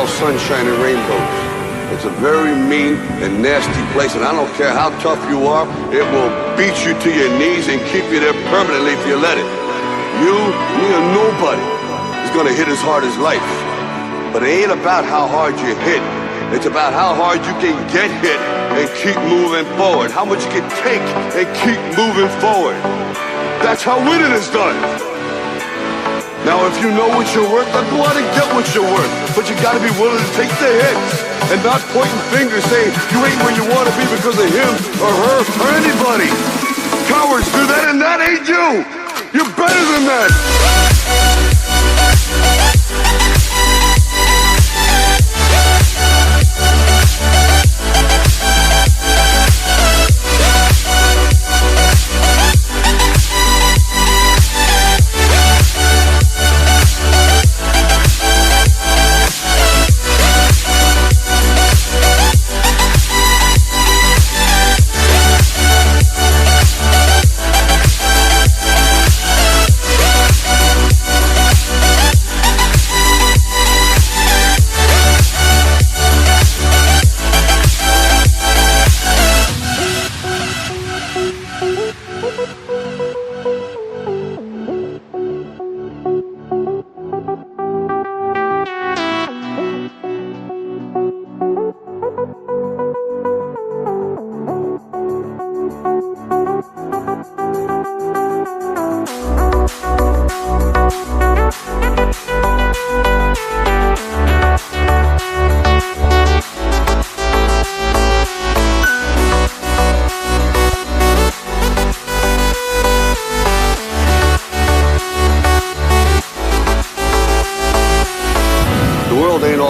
all sunshine and rainbows. It's a very mean and nasty place, and I don't care how tough you are, it will beat you to your knees and keep you there permanently if you let it. You, me, or nobody is gonna hit as hard as life. But it ain't about how hard you hit. It's about how hard you can get hit and keep moving forward. How much you can take and keep moving forward. That's how winning is done. Now, if you know what you're worth, then go out and get what you're worth. But you gotta be willing to take the hits and not pointing fingers saying you ain't where you want to be because of him or her or anybody. Cowards do that, and that ain't you. You're better than that.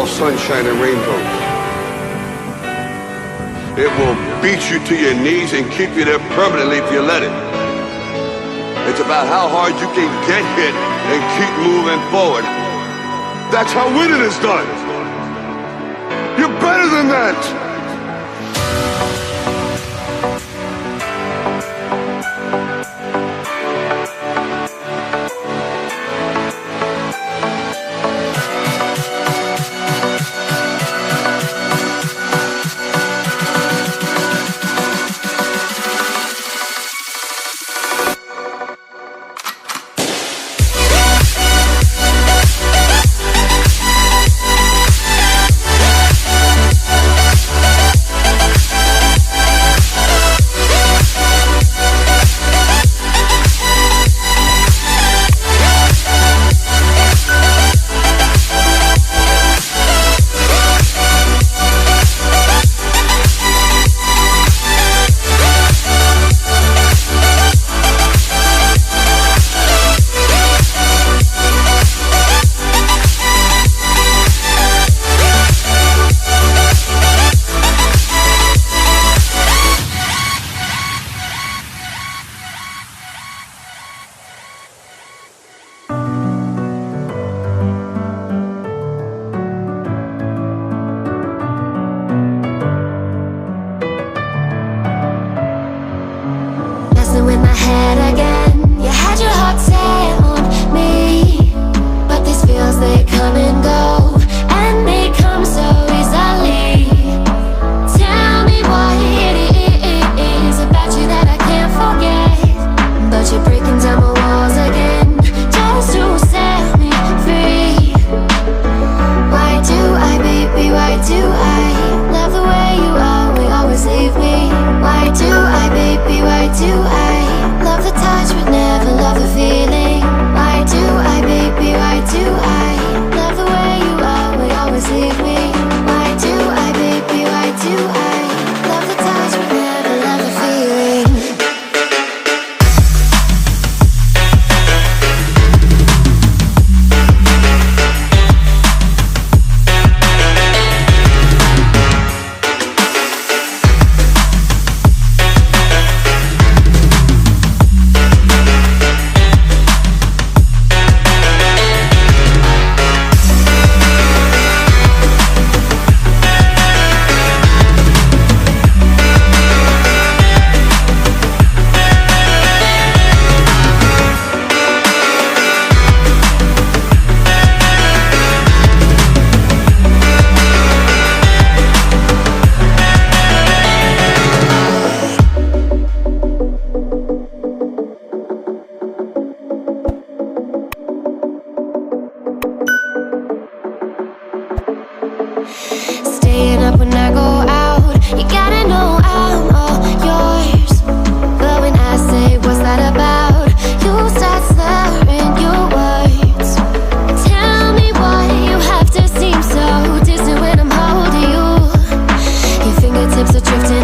Sunshine and rainbows. It will beat you to your knees and keep you there permanently if you let it. It's about how hard you can get hit and keep moving forward. That's how winning is done. You're better than that. drifting